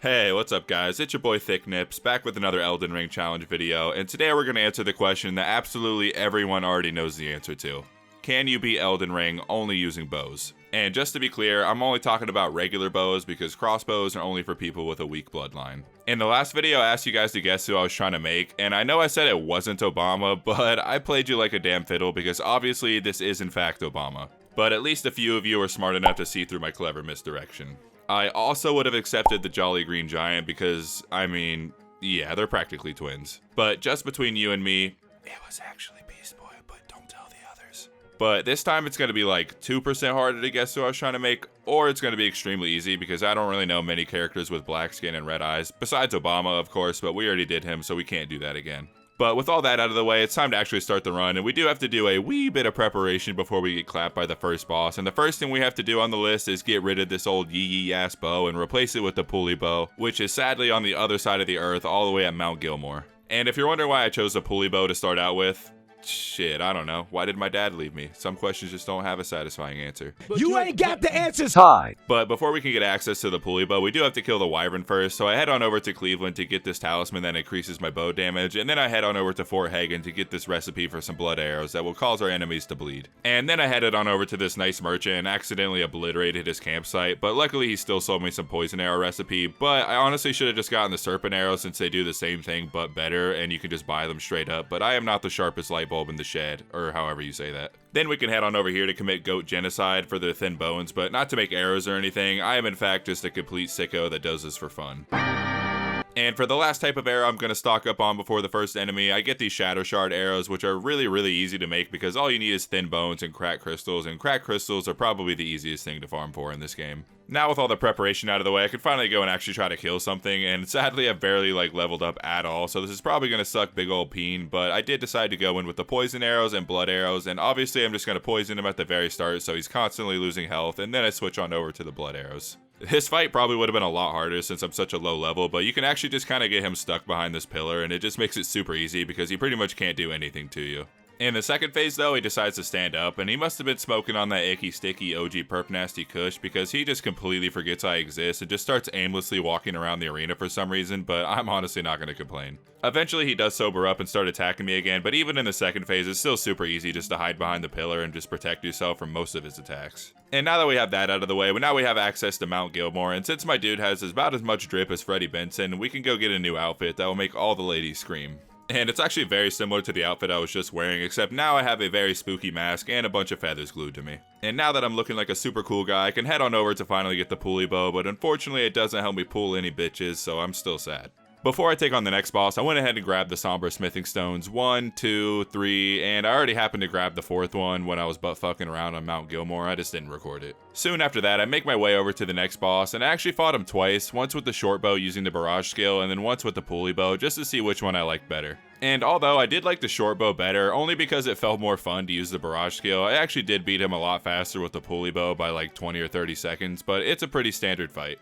Hey, what's up guys? It's your boy Thick Nips, back with another Elden Ring challenge video, and today we're going to answer the question that absolutely everyone already knows the answer to. Can you beat Elden Ring only using bows? And just to be clear, I'm only talking about regular bows because crossbows are only for people with a weak bloodline. In the last video I asked you guys to guess who I was trying to make, and I know I said it wasn't Obama, but I played you like a damn fiddle because obviously this is in fact Obama. But at least a few of you are smart enough to see through my clever misdirection. I also would have accepted the Jolly Green Giant because, I mean, yeah, they're practically twins. But just between you and me, it was actually Beast Boy, but don't tell the others. But this time it's going to be like 2% harder to guess who I was trying to make, or it's going to be extremely easy because I don't really know many characters with black skin and red eyes, besides Obama, of course, but we already did him, so we can't do that again. But with all that out of the way, it's time to actually start the run, and we do have to do a wee bit of preparation before we get clapped by the first boss, and the first thing we have to do on the list is get rid of this old yee ass bow and replace it with the pulley bow, which is sadly on the other side of the earth all the way at Mount Gilmore. And if you're wondering why I chose the pulley bow to start out with, shit, I don't know. Why did my dad leave me? Some questions just don't have a satisfying answer. You ain't got the answers. Hi. But before we can get access to the pulley bow, we do have to kill the wyvern first, so I head on over to Cleveland to get this talisman that increases my bow damage, and then I head on over to Fort Hagen to get this recipe for some blood arrows that will cause our enemies to bleed. And then I headed on over to this nice merchant and accidentally obliterated his campsite, but luckily he still sold me some poison arrow recipe, but I honestly should have just gotten the serpent arrow since they do the same thing but better, and you can just buy them straight up, but I am not the sharpest light bulb in the shed, or however you say that. Then we can head on over here to commit goat genocide for their thin bones, but not to make arrows or anything. I am in fact just a complete sicko that does this for fun. And for the last type of arrow I'm going to stock up on before the first enemy, I get these Shadowshard Arrows, which are really easy to make because all you need is thin bones and cracked crystals are probably the easiest thing to farm for in this game. Now with all the preparation out of the way, I can finally go and actually try to kill something, and sadly I've barely leveled up at all, so this is probably going to suck big old peen, but I did decide to go in with the poison arrows and blood arrows, and obviously I'm just going to poison him at the very start so he's constantly losing health, and then I switch on over to the blood arrows. This fight probably would have been a lot harder since I'm such a low level, but you can actually just kind of get him stuck behind this pillar, and it just makes it super easy because he pretty much can't do anything to you. In the second phase though, he decides to stand up, and he must have been smoking on that icky sticky OG perp nasty kush because he just completely forgets I exist and just starts aimlessly walking around the arena for some reason, but I'm honestly not going to complain. Eventually he does sober up and start attacking me again, but even in the second phase it's still super easy just to hide behind the pillar and just protect yourself from most of his attacks. And now that we have that out of the way, now we have access to Mount Gilmore, and since my dude has about as much drip as Freddie Benson, we can go get a new outfit that will make all the ladies scream. And it's actually very similar to the outfit I was just wearing, except now I have a very spooky mask and a bunch of feathers glued to me. And now that I'm looking like a super cool guy, I can head on over to finally get the pulley bow, but unfortunately it doesn't help me pull any bitches, so I'm still sad. Before I take on the next boss, I went ahead and grabbed the Sombra smithing stones 1, 2, 3, and I already happened to grab the fourth one when I was butt fucking around on Mount Gilmore. I just didn't record it. Soon after that, I make my way over to the next boss, and I actually fought him twice, once with the short bow using the barrage skill, and then once with the pulley bow, just to see which one I liked better. And although I did like the short bow better, only because it felt more fun to use the barrage skill, I actually did beat him a lot faster with the pulley bow by like 20 or 30 seconds, but it's a pretty standard fight.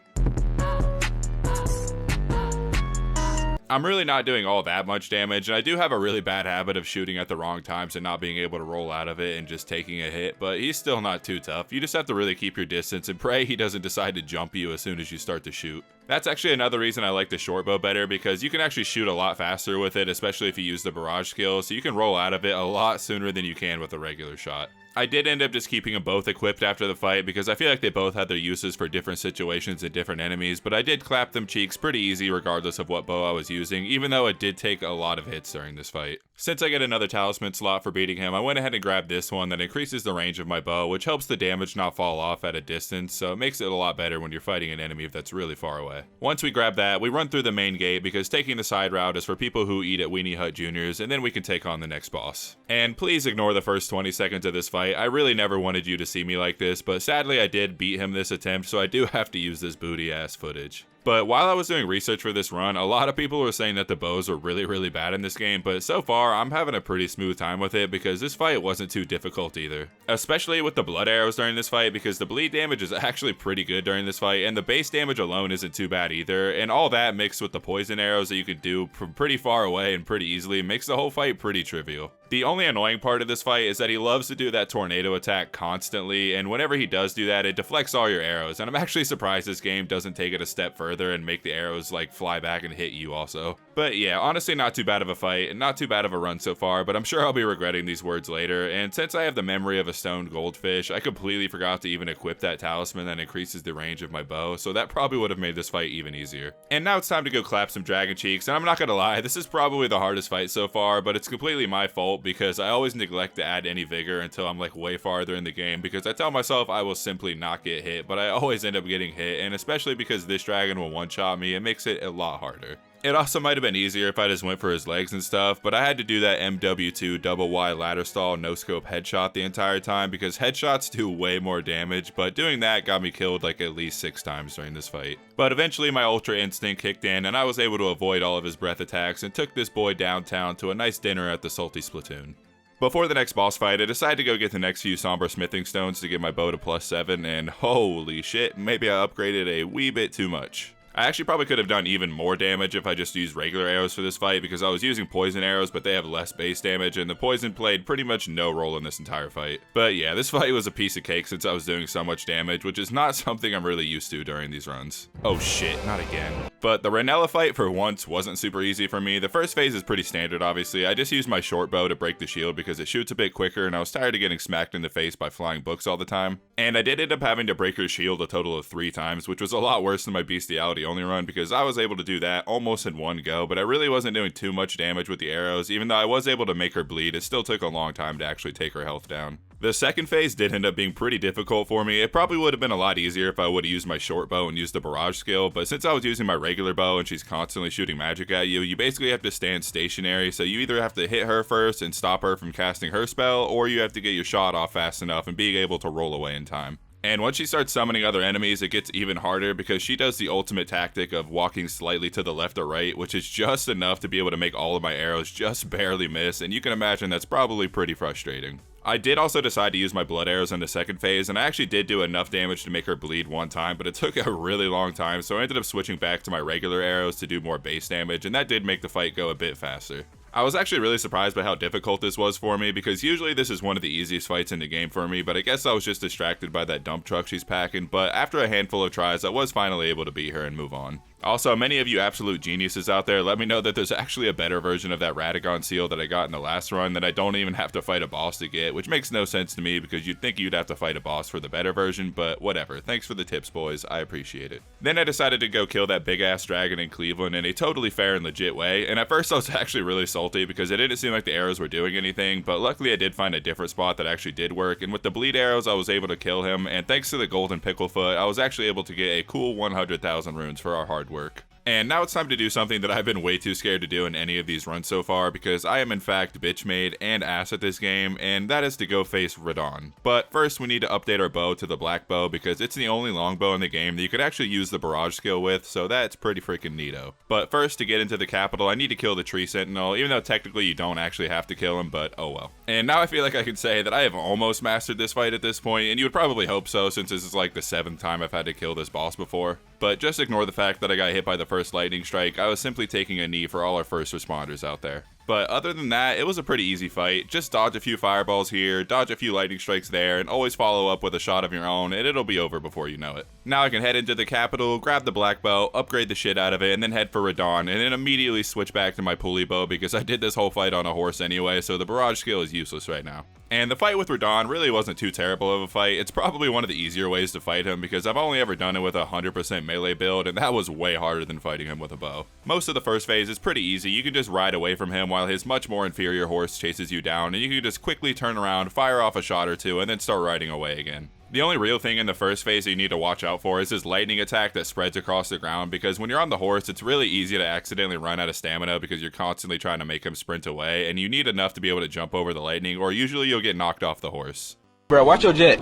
I'm really not doing all that much damage, and I do have a really bad habit of shooting at the wrong times and not being able to roll out of it and just taking a hit, but he's still not too tough. You just have to really keep your distance and pray he doesn't decide to jump you as soon as you start to shoot. That's actually another reason I like the short bow better, because you can actually shoot a lot faster with it, especially if you use the barrage skill, so you can roll out of it a lot sooner than you can with a regular shot. I did end up just keeping them both equipped after the fight because I feel like they both had their uses for different situations and different enemies, but I did clap them cheeks pretty easy regardless of what bow I was using, even though it did take a lot of hits during this fight. Since I get another talisman slot for beating him, I went ahead and grabbed this one that increases the range of my bow, which helps the damage not fall off at a distance, so it makes it a lot better when you're fighting an enemy that's really far away. Once we grab that, we run through the main gate because taking the side route is for people who eat at Weenie Hut Juniors, and then we can take on the next boss. And please ignore the first 20 seconds of this fight. I really never wanted you to see me like this, but sadly I did beat him this attempt, so I do have to use this booty ass footage. But while I was doing research for this run, a lot of people were saying that the bows were really bad in this game, but so far I'm having a pretty smooth time with it because this fight wasn't too difficult either. Especially with the blood arrows during this fight, because the bleed damage is actually pretty good during this fight, and the base damage alone isn't too bad either, and all that mixed with the poison arrows that you can do from pretty far away and pretty easily makes the whole fight pretty trivial. The only annoying part of this fight is that he loves to do that tornado attack constantly, and whenever he does do that, it deflects all your arrows, and I'm actually surprised this game doesn't take it a step further and make the arrows like fly back and hit you also. But yeah, honestly not too bad of a fight, and not too bad of a run so far, but I'm sure I'll be regretting these words later, and since I have the memory of a stoned goldfish, I completely forgot to even equip that talisman that increases the range of my bow, so that probably would have made this fight even easier. And now it's time to go clap some dragon cheeks, and I'm not gonna lie, this is probably the hardest fight so far, but it's completely my fault because I always neglect to add any vigor until I'm like way farther in the game because I tell myself I will simply not get hit, but I always end up getting hit, and especially because this dragon will one-shot me, it makes it a lot harder. It also might have been easier if I just went for his legs and stuff, but I had to do that MW2 double Y ladder stall no scope headshot the entire time because headshots do way more damage, but doing that got me killed like at least 6 times during this fight. But eventually my ultra instinct kicked in and I was able to avoid all of his breath attacks and took this boy downtown to a nice dinner at the Salty Splatoon. Before the next boss fight, I decided to go get the next few Sombra smithing stones to get my bow to +7, and holy shit, maybe I upgraded a wee bit too much. I actually probably could have done even more damage if I just used regular arrows for this fight because I was using poison arrows, but they have less base damage and the poison played pretty much no role in this entire fight. But yeah, this fight was a piece of cake since I was doing so much damage, which is not something I'm really used to during these runs. Oh shit, not again. But the Renella fight for once wasn't super easy for me. The first phase is pretty standard obviously. I just used my short bow to break the shield because it shoots a bit quicker and I was tired of getting smacked in the face by flying books all the time. And I did end up having to break her shield a total of 3 times, which was a lot worse than my bestiality only run because I was able to do that almost in one go, but I really wasn't doing too much damage with the arrows. Even though I was able to make her bleed, it still took a long time to actually take her health down. The second phase did end up being pretty difficult for me. It probably would have been a lot easier if I would have used my short bow and used the barrage skill, but since I was using my regular bow and she's constantly shooting magic at you, you basically have to stand stationary, so you either have to hit her first and stop her from casting her spell, or you have to get your shot off fast enough and being able to roll away in time. And once she starts summoning other enemies, it gets even harder because she does the ultimate tactic of walking slightly to the left or right, which is just enough to be able to make all of my arrows just barely miss, and you can imagine that's probably pretty frustrating. I did also decide to use my blood arrows in the second phase, and I actually did do enough damage to make her bleed one time, but it took a really long time, so I ended up switching back to my regular arrows to do more base damage, and that did make the fight go a bit faster. I was actually really surprised by how difficult this was for me because usually this is one of the easiest fights in the game for me, but I guess I was just distracted by that dump truck she's packing, but after a handful of tries I was finally able to beat her and move on. Also, many of you absolute geniuses out there, let me know that there's actually a better version of that Radagon seal that I got in the last run that I don't even have to fight a boss to get, which makes no sense to me because you'd think you'd have to fight a boss for the better version, but whatever. Thanks for the tips, boys. I appreciate it. Then I decided to go kill that big-ass dragon in Cleveland in a totally fair and legit way, and at first I was actually really salty because it didn't seem like the arrows were doing anything, but luckily I did find a different spot that actually did work, and with the bleed arrows I was able to kill him, and thanks to the golden picklefoot, I was actually able to get a cool 100,000 runes for our hard work. And now it's time to do something that I've been way too scared to do in any of these runs so far because I am in fact bitch made and ass at this game, and that is to go face Radon. But first we need to update our bow to the black bow because it's the only longbow in the game that you could actually use the barrage skill with, so that's pretty freaking neato. But first, to get into the capital, I need to kill the tree sentinel, even though technically you don't actually have to kill him, but oh well. And now I feel like I can say that I have almost mastered this fight at this point, and you would probably hope so since this is like the 7th time I've had to kill this boss before. But just ignore the fact that I got hit by the first lightning strike. I was simply taking a knee for all our first responders out there. But other than that, it was a pretty easy fight. Just dodge a few fireballs here, dodge a few lightning strikes there, and always follow up with a shot of your own, and it'll be over before you know it. Now I can head into the capital, grab the black bow, upgrade the shit out of it, and then head for Radon, and then immediately switch back to my pulley bow because I did this whole fight on a horse anyway, so the barrage skill is useless right now. And the fight with Radon really wasn't too terrible of a fight. It's probably one of the easier ways to fight him because I've only ever done it with a 100% melee build, and that was way harder than fighting him with a bow. Most of the first phase is pretty easy. You can just ride away from him while his much more inferior horse chases you down, and you can just quickly turn around, fire off a shot or two, and then start riding away again. The only real thing in the first phase that you need to watch out for is his lightning attack that spreads across the ground because when you're on the horse, it's really easy to accidentally run out of stamina because you're constantly trying to make him sprint away, and you need enough to be able to jump over the lightning or usually you'll get knocked off the horse. Bro, watch your jet.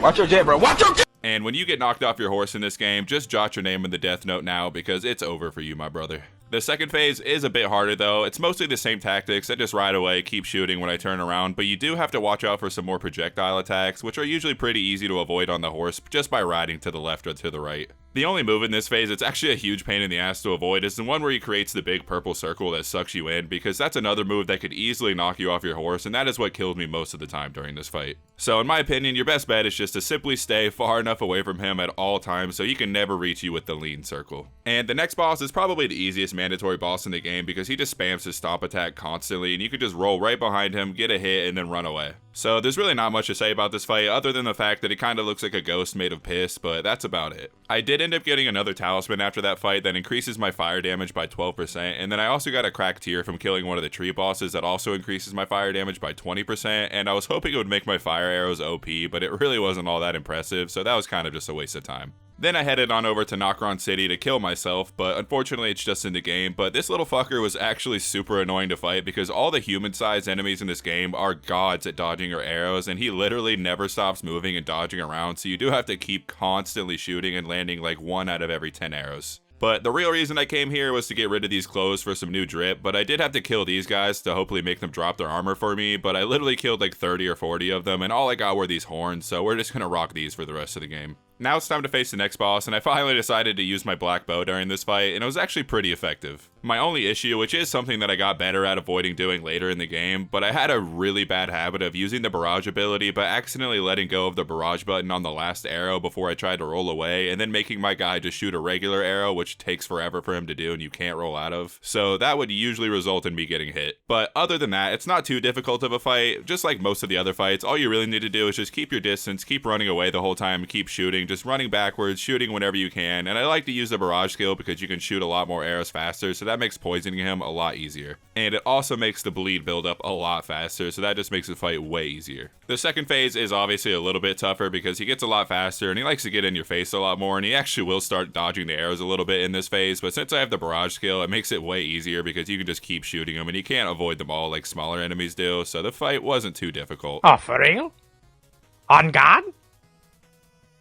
Watch your jet, bro. Watch your jet! And when you get knocked off your horse in this game, just jot your name in the death note now because it's over for you, my brother. The second phase is a bit harder though. It's mostly the same tactics. I just ride away, keep shooting when I turn around, but you do have to watch out for some more projectile attacks, which are usually pretty easy to avoid on the horse just by riding to the left or to the right. The only move in this phase that's actually a huge pain in the ass to avoid is the one where he creates the big purple circle that sucks you in, because that's another move that could easily knock you off your horse, and that is what killed me most of the time during this fight. So in my opinion, your best bet is just to simply stay far enough away from him at all times so he can never reach you with the lean circle. And the next boss is probably the easiest mandatory boss in the game because he just spams his stomp attack constantly, and you can just roll right behind him, get a hit, and then run away. So there's really not much to say about this fight other than the fact that it kind of looks like a ghost made of piss, but that's about it. I did end up getting another talisman after that fight that increases my fire damage by 12%, and then I also got a cracked tear from killing one of the tree bosses that also increases my fire damage by 20%, and I was hoping it would make my fire arrows OP, but it really wasn't all that impressive, so that was kind of just a waste of time. Then I headed on over to Nokron City to kill myself, but unfortunately it's just in the game, but this little fucker was actually super annoying to fight because all the human-sized enemies in this game are gods at dodging your arrows, and he literally never stops moving and dodging around, so you do have to keep constantly shooting and landing like 1 out of every 10 arrows. But the real reason I came here was to get rid of these clothes for some new drip, but I did have to kill these guys to hopefully make them drop their armor for me, but I literally killed like 30 or 40 of them, and all I got were these horns, so we're just gonna rock these for the rest of the game. Now it's time to face the next boss, and I finally decided to use my black bow during this fight, and it was actually pretty effective. My only issue, which is something that I got better at avoiding doing later in the game, but I had a really bad habit of using the barrage ability but accidentally letting go of the barrage button on the last arrow before I tried to roll away, and then making my guy just shoot a regular arrow, which takes forever for him to do and you can't roll out of. So that would usually result in me getting hit. But other than that, it's not too difficult of a fight. Just like most of the other fights, all you really need to do is just keep your distance, keep running away the whole time, keep shooting, just running backwards, shooting whenever you can, and I like to use the barrage skill because you can shoot a lot more arrows faster, so that makes poisoning him a lot easier. And it also makes the bleed build up a lot faster, so that just makes the fight way easier. The second phase is obviously a little bit tougher because he gets a lot faster and he likes to get in your face a lot more, and he actually will start dodging the arrows a little bit in this phase, but since I have the barrage skill, it makes it way easier because you can just keep shooting them and you can't avoid them all like smaller enemies do, so the fight wasn't too difficult. Oh, for real? On God?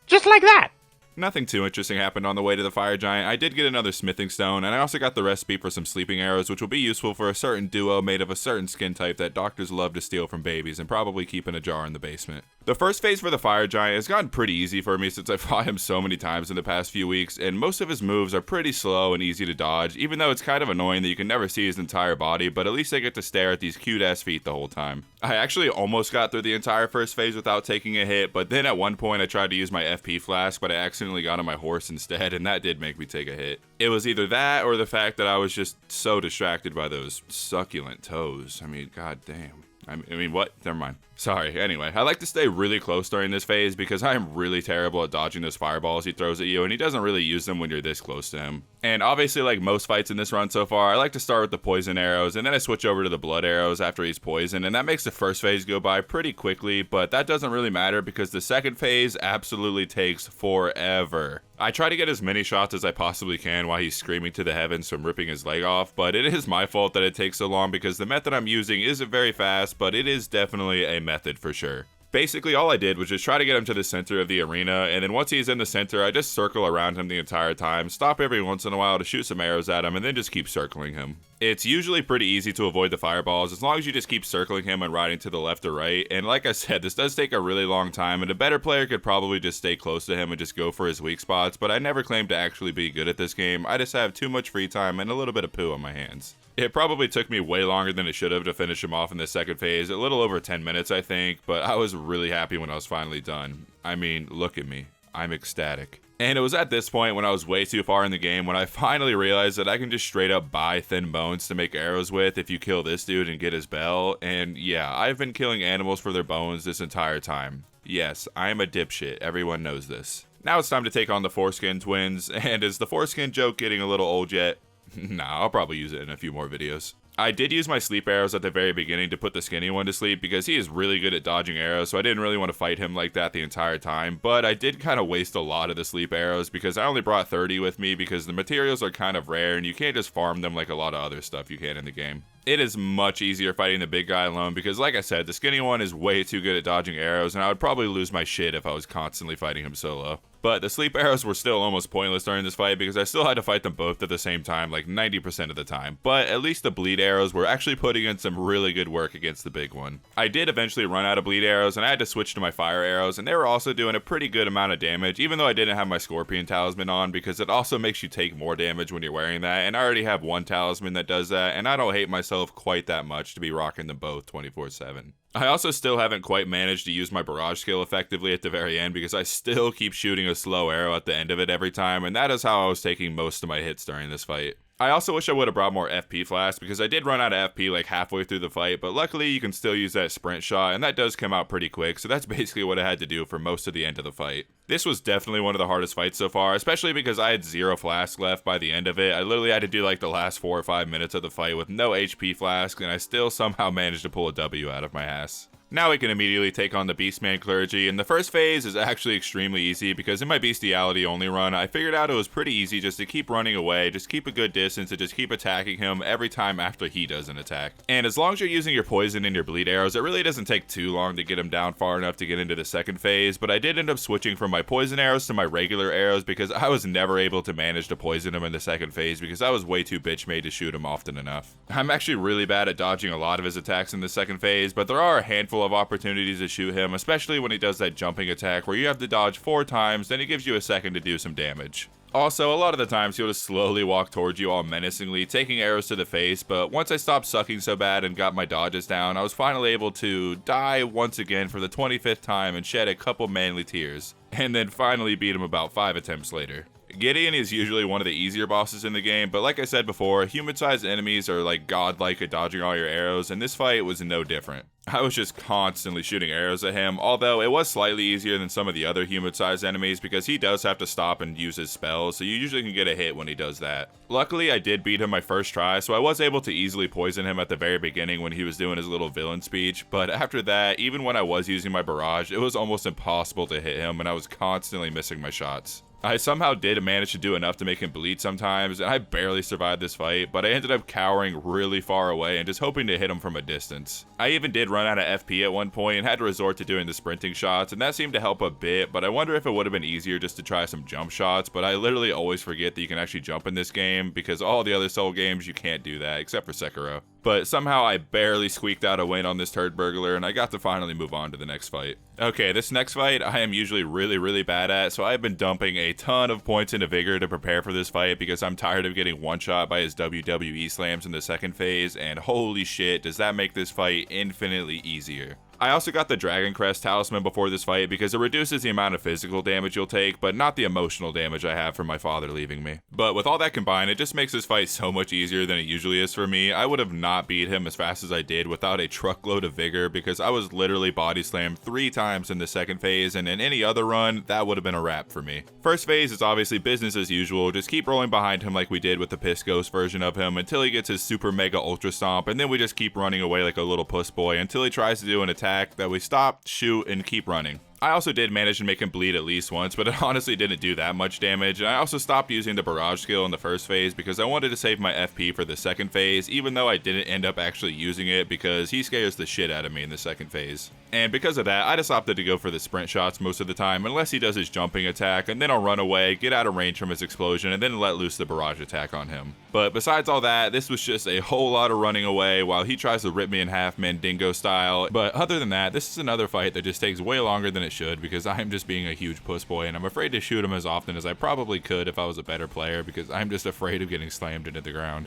Just like that? Nothing too interesting happened on the way to the fire giant. I did get another smithing stone, and I also got the recipe for some sleeping arrows, which will be useful for a certain duo made of a certain skin type that doctors love to steal from babies and probably keep in a jar in the basement. The first phase for the fire giant has gotten pretty easy for me since I fought him so many times in the past few weeks, and most of his moves are pretty slow and easy to dodge, even though it's kind of annoying that you can never see his entire body, but at least I get to stare at these cute ass feet the whole time. I actually almost got through the entire first phase without taking a hit, but then at one point I tried to use my FP flask, but I accidentally got on my horse instead, and that did make me take a hit. It was either that or the fact that I was just so distracted by those succulent toes. I mean, god damn. I mean, what? Never mind. Sorry. Anyway, I like to stay really close during this phase because I am really terrible at dodging those fireballs he throws at you, and he doesn't really use them when you're this close to him. And obviously, like most fights in this run so far, I like to start with the poison arrows, and then I switch over to the blood arrows after he's poisoned, and that makes the first phase go by pretty quickly, but that doesn't really matter because the second phase absolutely takes forever. I try to get as many shots as I possibly can while he's screaming to the heavens from ripping his leg off, but it is my fault that it takes so long because the method I'm using isn't very fast, but it is definitely a method for sure. Basically, all I did was just try to get him to the center of the arena, and then once he's in the center, I just circle around him the entire time, stop every once in a while to shoot some arrows at him, and then just keep circling him. It's usually pretty easy to avoid the fireballs as long as you just keep circling him and riding to the left or right, and like I said, this does take a really long time, and a better player could probably just stay close to him and just go for his weak spots, but I never claimed to actually be good at this game. I just have too much free time and a little bit of poo on my hands. It probably took me way longer than it should have to finish him off in the second phase, a little over 10 minutes I think, but I was really happy when I was finally done. I mean, look at me. I'm ecstatic. And it was at this point when I was way too far in the game when I finally realized that I can just straight up buy thin bones to make arrows with if you kill this dude and get his bell, and yeah, I've been killing animals for their bones this entire time. Yes, I am a dipshit, everyone knows this. Now it's time to take on the foreskin twins, and is the foreskin joke getting a little old yet? Nah, I'll probably use it in a few more videos. I did use my sleep arrows at the very beginning to put the skinny one to sleep because he is really good at dodging arrows, so I didn't really want to fight him like that the entire time, but I did kind of waste a lot of the sleep arrows because I only brought 30 with me because the materials are kind of rare and you can't just farm them like a lot of other stuff you can in the game. It is much easier fighting the big guy alone because, like I said, the skinny one is way too good at dodging arrows, and I would probably lose my shit if I was constantly fighting him solo. But the sleep arrows were still almost pointless during this fight because I still had to fight them both at the same time like 90% of the time. But at least the bleed arrows arrows were actually putting in some really good work against the big one. I did eventually run out of bleed arrows and I had to switch to my fire arrows, and they were also doing a pretty good amount of damage, even though I didn't have my scorpion talisman on, because it also makes you take more damage when you're wearing that, and I already have one talisman that does that, and I don't hate myself quite that much to be rocking them both 24/7. I also still haven't quite managed to use my barrage skill effectively at the very end, because I still keep shooting a slow arrow at the end of it every time, and that is how I was taking most of my hits during this fight. I also wish I would have brought more FP flasks, because I did run out of FP like halfway through the fight, but luckily you can still use that sprint shot, and that does come out pretty quick, so that's basically what I had to do for most of the end of the fight. This was definitely one of the hardest fights so far, especially because I had 0 flasks left by the end of it. I literally had to do like the last 4 or 5 minutes of the fight with no HP flasks, and I still somehow managed to pull a W out of my ass. Now we can immediately take on the Beastman Clergy, and the first phase is actually extremely easy because in my Bestiality only run, I figured out it was pretty easy just to keep running away, just keep a good distance, and just keep attacking him every time after he does an attack. And as long as you're using your poison and your bleed arrows, it really doesn't take too long to get him down far enough to get into the second phase, but I did end up switching from my poison arrows to my regular arrows because I was never able to manage to poison him in the second phase because I was way too bitch made to shoot him often enough. I'm actually really bad at dodging a lot of his attacks in the second phase, but there are a handful of opportunities to shoot him, especially when he does that jumping attack where you have to dodge 4 times, then it gives you a second to do some damage. Also, a lot of the times he'll just slowly walk towards you all menacingly, taking arrows to the face, but once I stopped sucking so bad and got my dodges down, I was finally able to die once again for the 25th time and shed a couple manly tears, and then finally beat him about 5 attempts later. Gideon is usually one of the easier bosses in the game, but like I said before, human-sized enemies are like godlike at dodging all your arrows, and this fight was no different. I was just constantly shooting arrows at him, although it was slightly easier than some of the other human-sized enemies because he does have to stop and use his spells, so you usually can get a hit when he does that. Luckily, I did beat him my first try, so I was able to easily poison him at the very beginning when he was doing his little villain speech, but after that, even when I was using my barrage, it was almost impossible to hit him, and I was constantly missing my shots. I somehow did manage to do enough to make him bleed sometimes, and I barely survived this fight, but I ended up cowering really far away and just hoping to hit him from a distance. I even did run out of FP at one point and had to resort to doing the sprinting shots, and that seemed to help a bit, but I wonder if it would have been easier just to try some jump shots, but I literally always forget that you can actually jump in this game, because all the other Soul games you can't do that, except for Sekiro. But somehow I barely squeaked out a win on this turd burglar, and I got to finally move on to the next fight. Okay, this next fight I am usually really bad at, so I've been dumping a ton of points into Vigor to prepare for this fight because I'm tired of getting one-shot by his WWE slams in the second phase, and holy shit, does that make this fight infinitely easier. I also got the Dragon Crest talisman before this fight because it reduces the amount of physical damage you'll take, but not the emotional damage I have from my father leaving me. But with all that combined, it just makes this fight so much easier than it usually is for me. I would have not beat him as fast as I did without a truckload of vigor because I was literally body slammed 3 times in the second phase, and in any other run, that would have been a wrap for me. First phase is obviously business as usual, just keep rolling behind him like we did with the Piss Ghost version of him until he gets his super mega ultra stomp, and then we just keep running away like a little puss boy until he tries to do an attack that we stop, shoot, and keep running. I also did manage to make him bleed at least once, but it honestly didn't do that much damage, and I also stopped using the barrage skill in the first phase because I wanted to save my FP for the second phase, even though I didn't end up actually using it because he scares the shit out of me in the second phase. And because of that, I just opted to go for the sprint shots most of the time unless he does his jumping attack, and then I'll run away, get out of range from his explosion, and then let loose the barrage attack on him. But besides all that, this was just a whole lot of running away while he tries to rip me in half Mandingo style. But other than that, this is another fight that just takes way longer than it should because I'm just being a huge puss boy, and I'm afraid to shoot him as often as I probably could if I was a better player because I'm just afraid of getting slammed into the ground.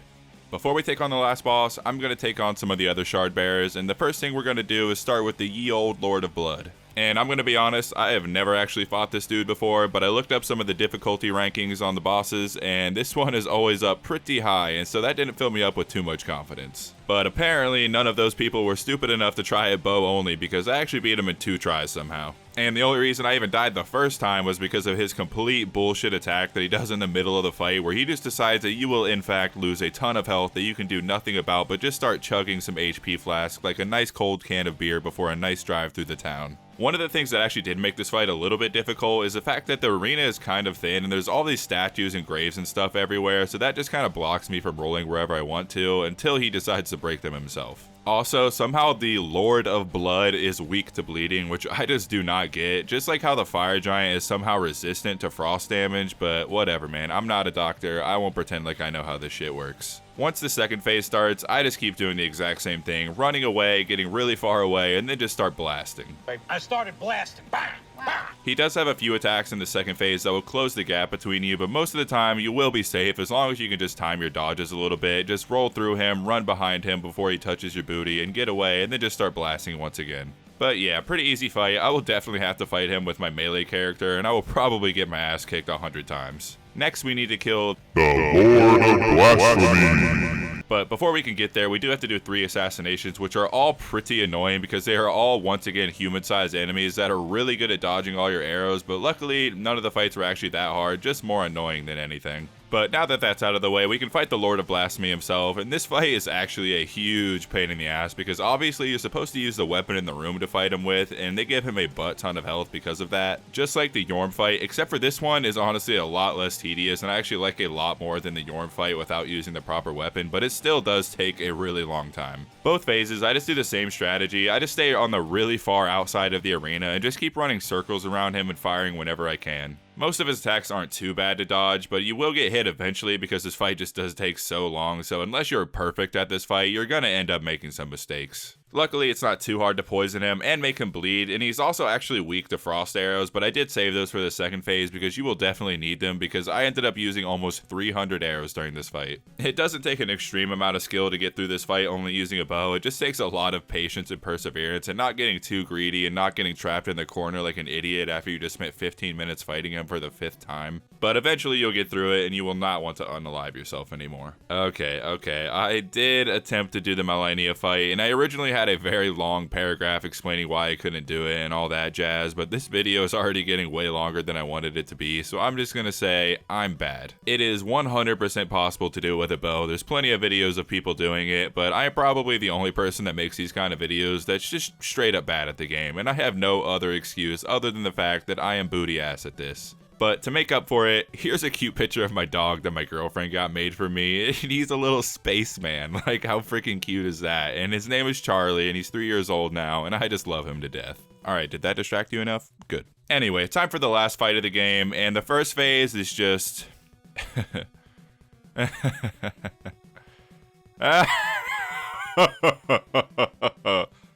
Before we take on the last boss, I'm going to take on some of the other shard bearers, and the first thing we're going to do is start with the ye old Lord of Blood. And I'm going to be honest, I have never actually fought this dude before, but I looked up some of the difficulty rankings on the bosses, and this one is always up pretty high, and so that didn't fill me up with too much confidence. But apparently, none of those people were stupid enough to try it bow only, because I actually beat him in 2 tries somehow. And the only reason I even died the first time was because of his complete bullshit attack that he does in the middle of the fight, where he just decides that you will in fact lose a ton of health that you can do nothing about but just start chugging some HP flask like a nice cold can of beer before a nice drive through the town. One of the things that actually did make this fight a little bit difficult is the fact that the arena is kind of thin and there's all these statues and graves and stuff everywhere, so that just kind of blocks me from rolling wherever I want to until he decides to break them himself. Also, somehow the Lord of Blood is weak to bleeding, which I just do not get, just like how the Fire Giant is somehow resistant to frost damage, but whatever man, I'm not a doctor, I won't pretend like I know how this shit works. Once the second phase starts, I just keep doing the exact same thing, running away, getting really far away, and then just start blasting. I started blasting. Bang! Bang! He does have a few attacks in the second phase that will close the gap between you, but most of the time you will be safe as long as you can just time your dodges a little bit, just roll through him, run behind him before he touches your booty, and get away, and then just start blasting once again. But yeah, pretty easy fight. I will definitely have to fight him with my melee character, and I will probably get my ass kicked 100 times. Next, we need to kill the Lord of Blasphemy. But before we can get there, we do have to do 3 assassinations, which are all pretty annoying because they are all, once again, human-sized enemies that are really good at dodging all your arrows, but luckily, none of the fights were actually that hard, just more annoying than anything. But now that that's out of the way, we can fight the Lord of Blasphemy himself, and this fight is actually a huge pain in the ass because obviously you're supposed to use the weapon in the room to fight him with, and they give him a butt ton of health because of that. Just like the Yorm fight, except for this one is honestly a lot less tedious, and I actually like a lot more than the Yorm fight without using the proper weapon, but it still does take a really long time. Both phases, I just do the same strategy. I just stay on the really far outside of the arena and just keep running circles around him and firing whenever I can. Most of his attacks aren't too bad to dodge, but you will get hit eventually because this fight just does take so long, so unless you're perfect at this fight, you're gonna end up making some mistakes. Luckily, it's not too hard to poison him and make him bleed, and he's also actually weak to frost arrows, but I did save those for the second phase because you will definitely need them because I ended up using almost 300 arrows during this fight. It doesn't take an extreme amount of skill to get through this fight only using a bow. It just takes a lot of patience and perseverance and not getting too greedy and not getting trapped in the corner like an idiot after you just spent 15 minutes fighting him for the 5th time. But eventually you'll get through it and you will not want to unalive yourself anymore. Okay, I did attempt to do the Malenia fight, and I originally had a very long paragraph explaining why I couldn't do it and all that jazz, but this video is already getting way longer than I wanted it to be, so I'm just gonna say I'm bad. It is 100% possible to do it with a bow. There's plenty of videos of people doing it, but I'm probably the only person that makes these kind of videos that's just straight up bad at the game, and I have no other excuse other than the fact that I am booty ass at this. But to make up for it, here's a cute picture of my dog that my girlfriend got made for me. And he's a little spaceman. Like, how freaking cute is that? And his name is Charlie, and he's 3 years old now, and I just love him to death. Alright, did that distract you enough? Good. Anyway, time for the last fight of the game, and the first phase is just...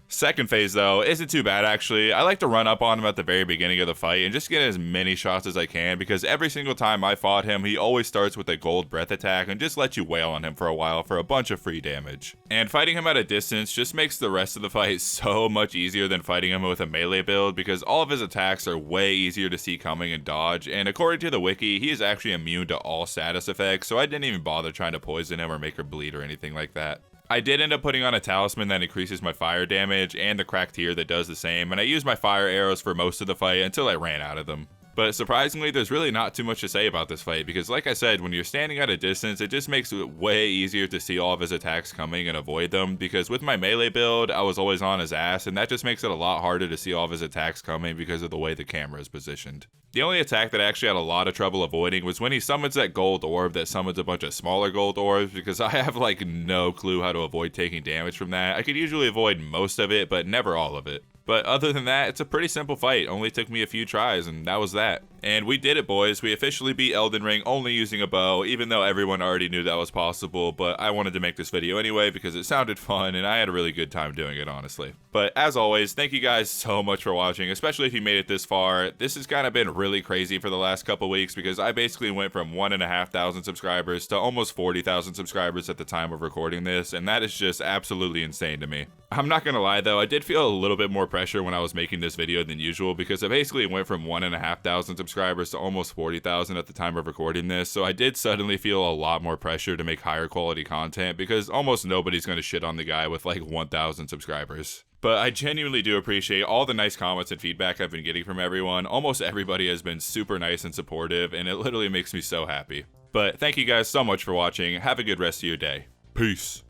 Second phase, though, isn't too bad, actually. I like to run up on him at the very beginning of the fight and just get as many shots as I can, because every single time I fought him, he always starts with a gold breath attack and just lets you wail on him for a while for a bunch of free damage. And fighting him at a distance just makes the rest of the fight so much easier than fighting him with a melee build, because all of his attacks are way easier to see coming and dodge, and according to the wiki, he is actually immune to all status effects, so I didn't even bother trying to poison him or make her bleed or anything like that. I did end up putting on a talisman that increases my fire damage and the cracked tear that does the same, and I used my fire arrows for most of the fight until I ran out of them. But surprisingly, there's really not too much to say about this fight, because like I said, when you're standing at a distance, it just makes it way easier to see all of his attacks coming and avoid them, because with my melee build, I was always on his ass, and that just makes it a lot harder to see all of his attacks coming because of the way the camera is positioned. The only attack that I actually had a lot of trouble avoiding was when he summons that gold orb that summons a bunch of smaller gold orbs, because I have like no clue how to avoid taking damage from that. I could usually avoid most of it, but never all of it. But other than that, it's a pretty simple fight. Only took me a few tries, and that was that. And we did it, boys. We officially beat Elden Ring only using a bow, even though everyone already knew that was possible, but I wanted to make this video anyway because it sounded fun, and I had a really good time doing it, honestly. But as always, thank you guys so much for watching, especially if you made it this far. This has kind of been really crazy for the last couple weeks because I basically went from 1,500 subscribers to almost 40,000 subscribers at the time of recording this, and that is just absolutely insane to me. I'm not gonna lie though, I did feel a little bit more pressure when I was making this video than usual because I basically went from 1,500 subscribers to almost 40,000 at the time of recording this, so I did suddenly feel a lot more pressure to make higher quality content because almost nobody's gonna shit on the guy with like 1,000 subscribers. But I genuinely do appreciate all the nice comments and feedback I've been getting from everyone. Almost everybody has been super nice and supportive, and it literally makes me so happy. But thank you guys so much for watching. Have a good rest of your day. Peace.